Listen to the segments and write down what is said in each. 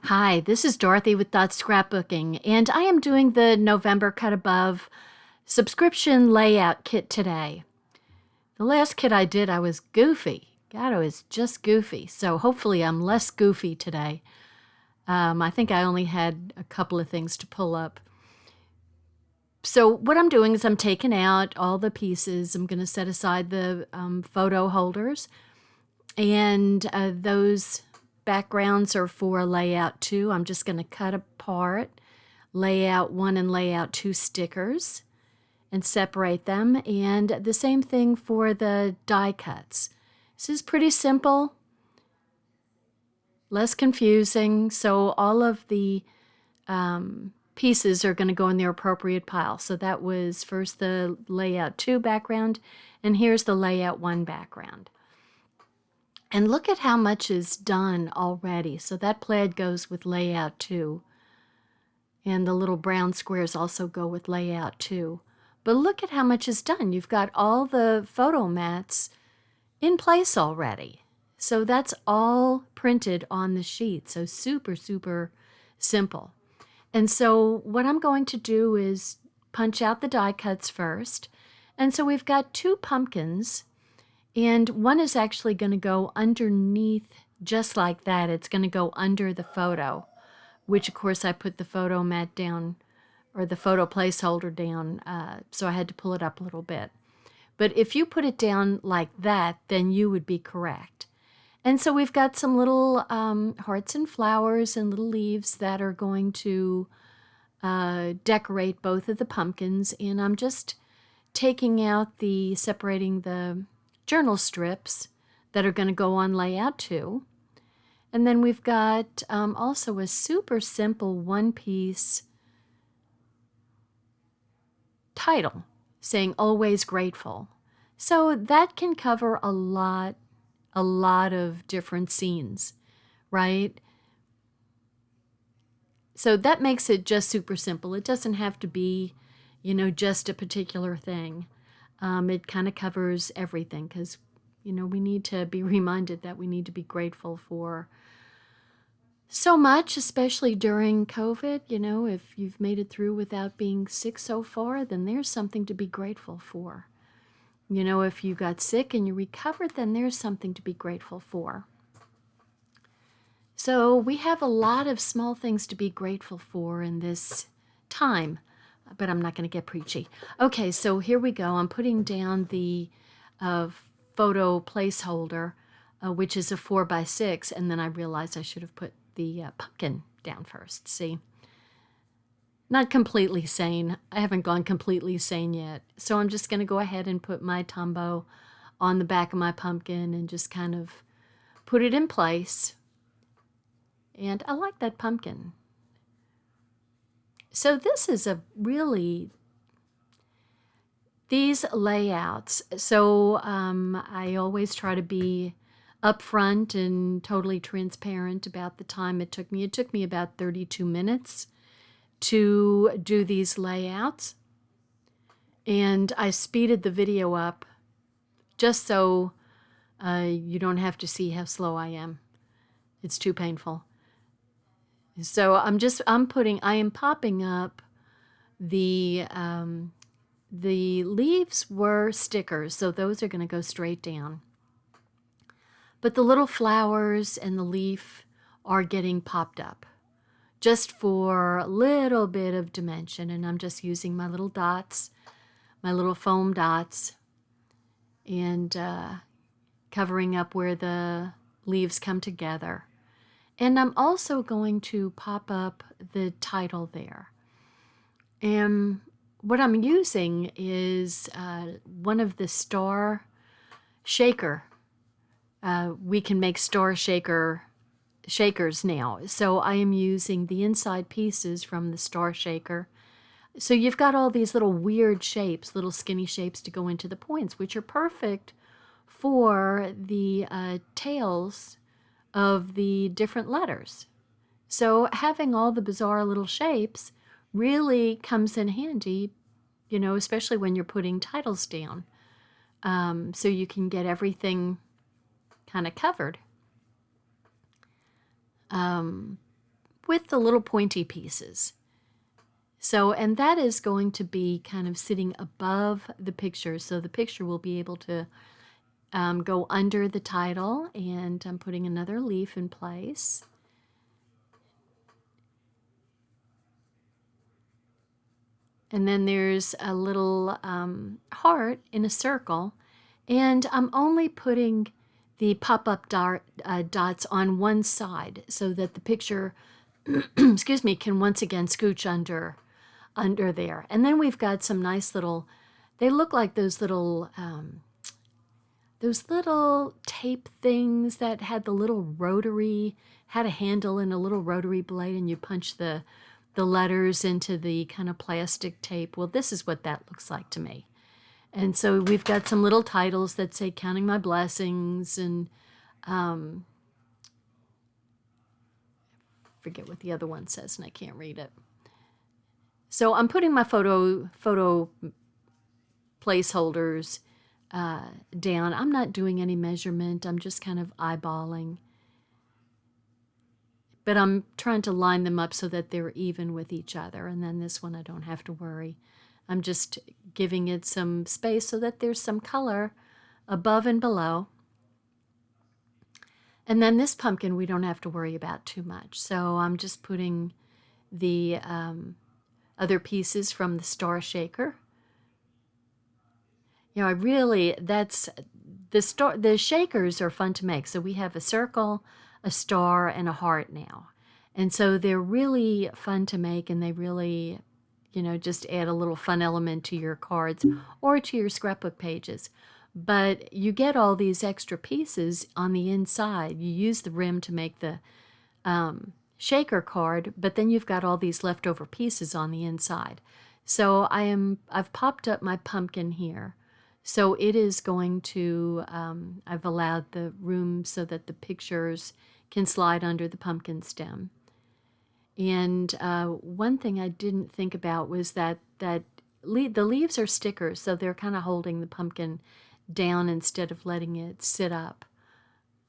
Hi, this is Dorothy with Scrapbooking, and I am doing the November Cut Above subscription layout kit today. The last kit I did, I was goofy. God, I was just goofy. So hopefully I'm less goofy today. I think I only had a couple of things to pull up. So what I'm doing is I'm taking out all the pieces. I'm going to set aside the photo holders, and those backgrounds are for layout 2. I'm just going to cut apart layout 1 and layout 2 stickers and separate them. And the same thing for the die cuts. This is pretty simple, less confusing. So all of the pieces are going to go in their appropriate pile. So that was first the layout 2 background, and here's the layout 1 background. And look at how much is done already. So that plaid goes with layout 2. And the little brown squares also go with layout 2. But look at how much is done. You've got all the photo mats in place already. So that's all printed on the sheet. So super, super simple. And so what I'm going to do is punch out the die cuts first. And so we've got 2 pumpkins. And one is actually going to go underneath, just like that. It's going to go under the photo, which of course I put the photo mat down, or the photo placeholder down, so I had to pull it up a little bit. But if you put it down like that, then you would be correct. And so we've got some little hearts and flowers and little leaves that are going to decorate both of the pumpkins. And I'm just separating the journal strips that are going to go on layout 2. And then we've got also a super simple one-piece title saying always grateful. So that can cover a lot of different scenes, right? So that makes it just super simple. It doesn't have to be, just a particular thing. It kind of covers everything because, we need to be reminded that we need to be grateful for so much, especially during COVID. If you've made it through without being sick so far, then there's something to be grateful for. If you got sick and you recovered, then there's something to be grateful for. So we have a lot of small things to be grateful for in this time. But I'm not going to get preachy. Okay, so here we go. I'm putting down the photo placeholder, which is a 4x6, and then I realized I should have put the pumpkin down first. See? Not completely sane. I haven't gone completely sane yet. So I'm just going to go ahead and put my Tombow on the back of my pumpkin and just kind of put it in place. And I like that pumpkin. So this is these layouts. So I always try to be upfront and totally transparent about the time it took me. It took me about 32 minutes to do these layouts. And I speeded the video up just so you don't have to see how slow I am. It's too painful. So I am popping up the leaves were stickers, so those are going to go straight down. But the little flowers and the leaf are getting popped up just for a little bit of dimension. And I'm just using my little dots, my little foam dots, and covering up where the leaves come together. And I'm also going to pop up the title there. And what I'm using is one of the star shaker. We can make star shakers now. So I am using the inside pieces from the star shaker. So you've got all these little weird shapes, little skinny shapes to go into the points, which are perfect for the tails of the different letters. So having all the bizarre little shapes really comes in handy, especially when you're putting titles down. So you can get everything kind of covered. with the little pointy pieces. So, and that is going to be kind of sitting above the picture, so the picture will be able to go under the title, and I'm putting another leaf in place. And then there's a little heart in a circle, and I'm only putting the pop-up dots on one side so that the picture, excuse me, can once again scooch under there. And then we've got some nice little, they look like those little tape things that had the little rotary, had a handle and a little rotary blade, and you punch the letters into the kind of plastic tape. Well, this is what that looks like to me. And so we've got some little titles that say Counting My Blessings, and forget what the other one says, and I can't read it. So I'm putting my photo placeholders down. I'm not doing any measurement. I'm just kind of eyeballing. But I'm trying to line them up so that they're even with each other. And then this one I don't have to worry. I'm just giving it some space so that there's some color above and below. And then this pumpkin we don't have to worry about too much. So I'm just putting the other pieces from the star shaker. You know, I really, that's, the shakers are fun to make. So we have a circle, a star, and a heart now. And so they're really fun to make, and they really, you know, just add a little fun element to your cards or to your scrapbook pages. But you get all these extra pieces on the inside. You use the rim to make the shaker card, but then you've got all these leftover pieces on the inside. So I've popped up my pumpkin here. So it is going to, I've allowed the room so that the pictures can slide under the pumpkin stem. And one thing I didn't think about was that the leaves are stickers, so they're kind of holding the pumpkin down instead of letting it sit up.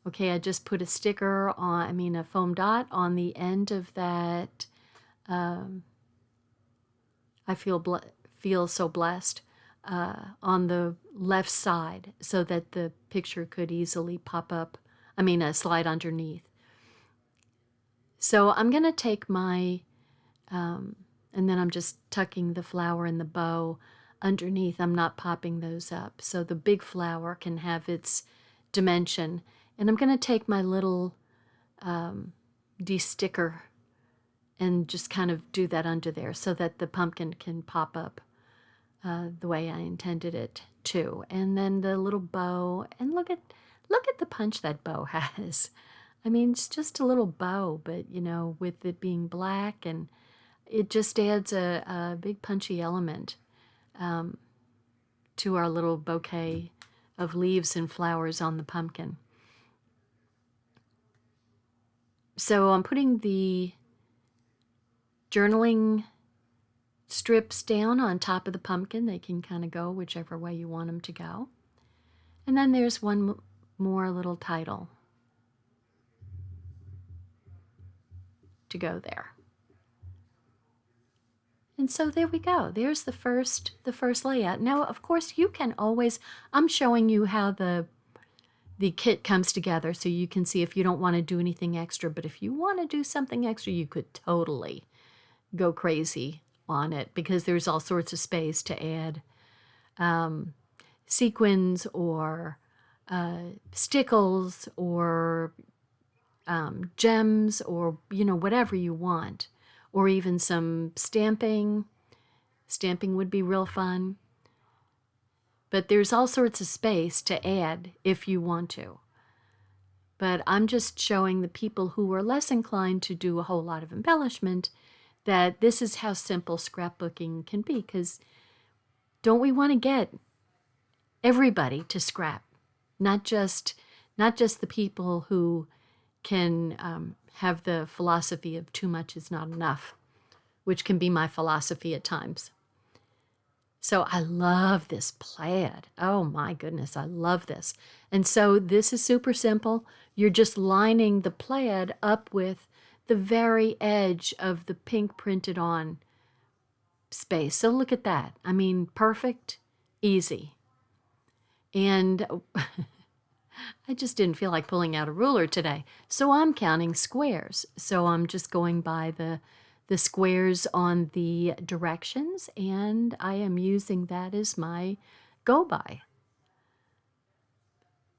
Okay, I just put a sticker on, a foam dot on the end of that. I feel so blessed on the left side so that the picture could easily pop up, slide underneath. So I'm going to take my, and then I'm just tucking the flower and the bow underneath. I'm not popping those up. So the big flower can have its dimension. And I'm going to take my little de-sticker and just kind of do that under there so that the pumpkin can pop up the way I intended it to. And then the little bow, and look at the punch that bow has. It's just a little bow, but, with it being black, and it just adds a big punchy element to our little bouquet of leaves and flowers on the pumpkin. So I'm putting the journaling strips down on top of the pumpkin. They can kind of go whichever way you want them to go. And then there's one more little title to go there. And so there we go. There's the first layout. Now, of course, you can always, I'm showing you how the kit comes together so you can see if you don't want to do anything extra. But if you want to do something extra, you could totally go crazy on it, because there's all sorts of space to add sequins or stickles or gems, or whatever you want, or even some stamping would be real fun. But there's all sorts of space to add if you want to. But I'm just showing the people who are less inclined to do a whole lot of embellishment that this is how simple scrapbooking can be, because don't we want to get everybody to scrap, not just the people who can have the philosophy of too much is not enough, which can be my philosophy at times. So I love this plaid. Oh my goodness, I love this. And so this is super simple. You're just lining the plaid up with the very edge of the pink printed on space. So look at that. I mean, perfect, easy. And I just didn't feel like pulling out a ruler today. So I'm counting squares. So I'm just going by the squares on the directions, and I am using that as my go by.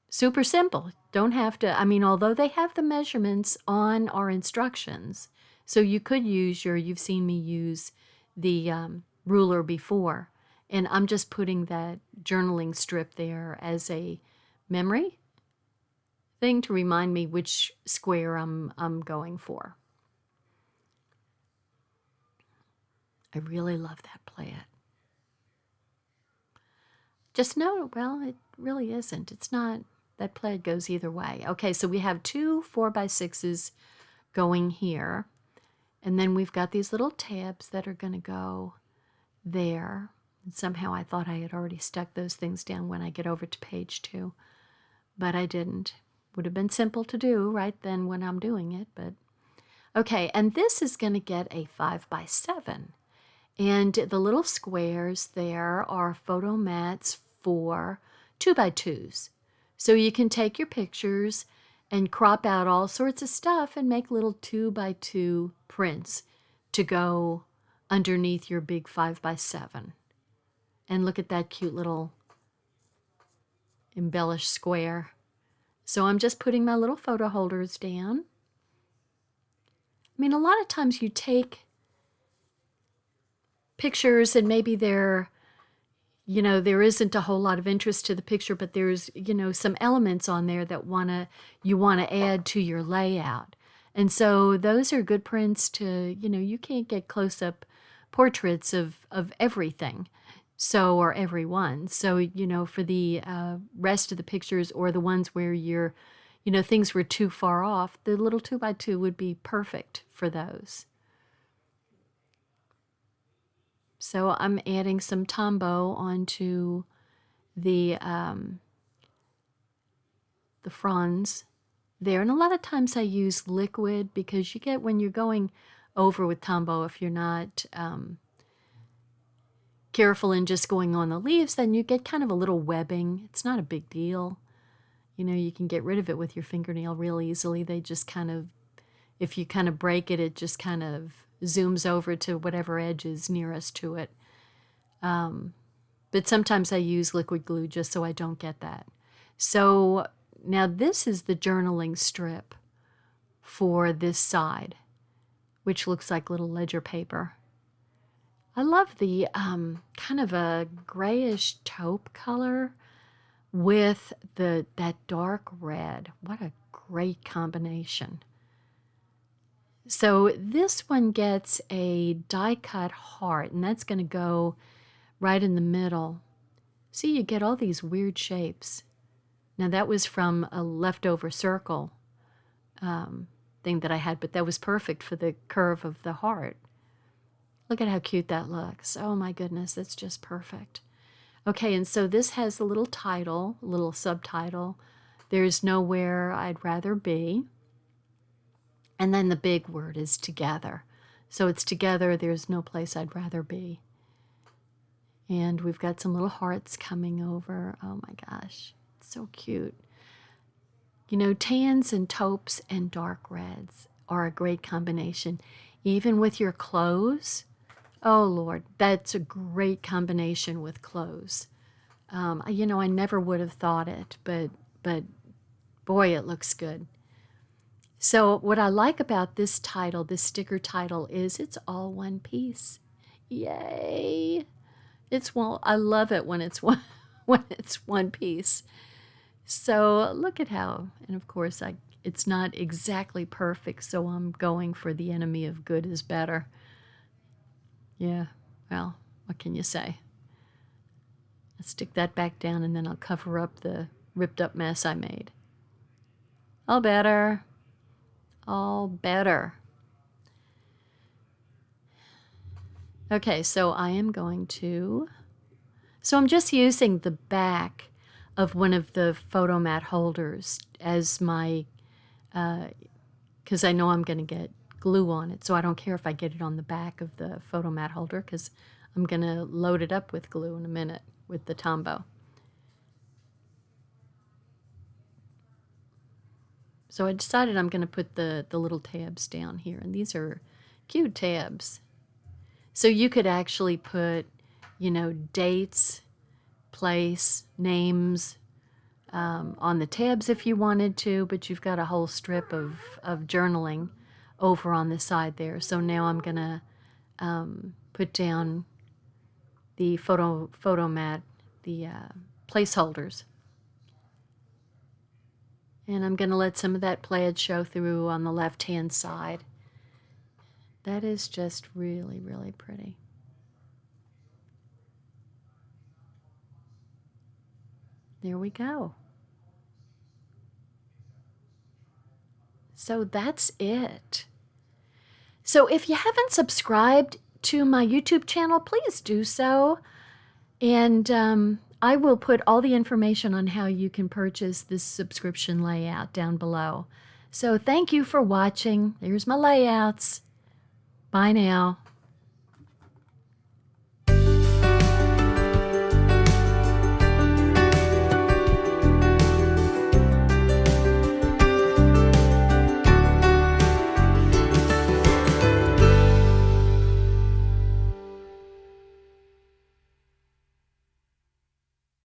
Super simple. Don't have to, I mean, although they have the measurements on our instructions, so you could use you've seen me use the ruler before, and I'm just putting that journaling strip there as a memory thing to remind me which square I'm going for. I really love that plaid. Just know, well, it really isn't. It's not, that plaid goes either way. Okay, so we have 2 4x6s going here. And then we've got these little tabs that are going to go there. And somehow I thought I had already stuck those things down when I get over to page 2. But I didn't. Would have been simple to do right then when I'm doing it. But okay, and this is going to get a 5x7. And the little squares there are photo mats for 2x2s. So you can take your pictures and crop out all sorts of stuff and make little 2x2 prints to go underneath your big 5x7. And look at that cute little embellished square. So I'm just putting my little photo holders down. I mean, a lot of times you take pictures and maybe there isn't a whole lot of interest to the picture, but there's, some elements on there that you want to add to your layout. And so those are good prints to, you can't get close-up portraits of everything, or everyone. So, for the rest of the pictures or the ones where things were too far off, the little 2x2 would be perfect for those. So I'm adding some Tombow onto the fronds there. And a lot of times I use liquid because you get, when you're going over with Tombow, if you're not careful in just going on the leaves, then you get kind of a little webbing. It's not a big deal. You can get rid of it with your fingernail real easily. They just kind of, if you kind of break it, it just kind of zooms over to whatever edge is nearest to it. But sometimes I use liquid glue just so I don't get that. So now this is the journaling strip for this side, which looks like little ledger paper. I love the kind of a grayish taupe color with that dark red. What a great combination. So this one gets a die-cut heart, and that's going to go right in the middle. See, you get all these weird shapes. Now that was from a leftover circle thing that I had, but that was perfect for the curve of the heart. Look at how cute that looks. Oh my goodness, that's just perfect. Okay, and so this has a little title, a little subtitle. There's nowhere I'd rather be. And then the big word is together. So it's together, there's no place I'd rather be. And we've got some little hearts coming over. Oh my gosh, it's so cute. Tans and taupes and dark reds are a great combination. Even with your clothes, oh Lord, that's a great combination with clothes. I never would have thought it, but boy, it looks good. So what I like about this title, this sticker title, is it's all one piece. Yay! I love it when it's one piece. So look at how, and of course it's not exactly perfect, so I'm going for the enemy of good is better. Yeah, well, what can you say? I'll stick that back down and then I'll cover up the ripped up mess I made. All better. All better. Okay, so I'm just using the back of one of the photo mat holders as my, because I know I'm going to get glue on it, so I don't care if I get it on the back of the photo mat holder because I'm going to load it up with glue in a minute with the Tombow. So I decided I'm going to put the little tabs down here, and these are cute tabs. So you could actually put, you know, dates, place, names on the tabs if you wanted to, but you've got a whole strip of journaling over on the side there. So now I'm going to put down the photo mat, the placeholders. And I'm going to let some of that plaid show through on the left-hand side. That is just really, really pretty. There we go. So that's it. So if you haven't subscribed to my YouTube channel, please do so. And I will put all the information on how you can purchase this subscription layout down below. So thank you for watching. There's my layouts. Bye now.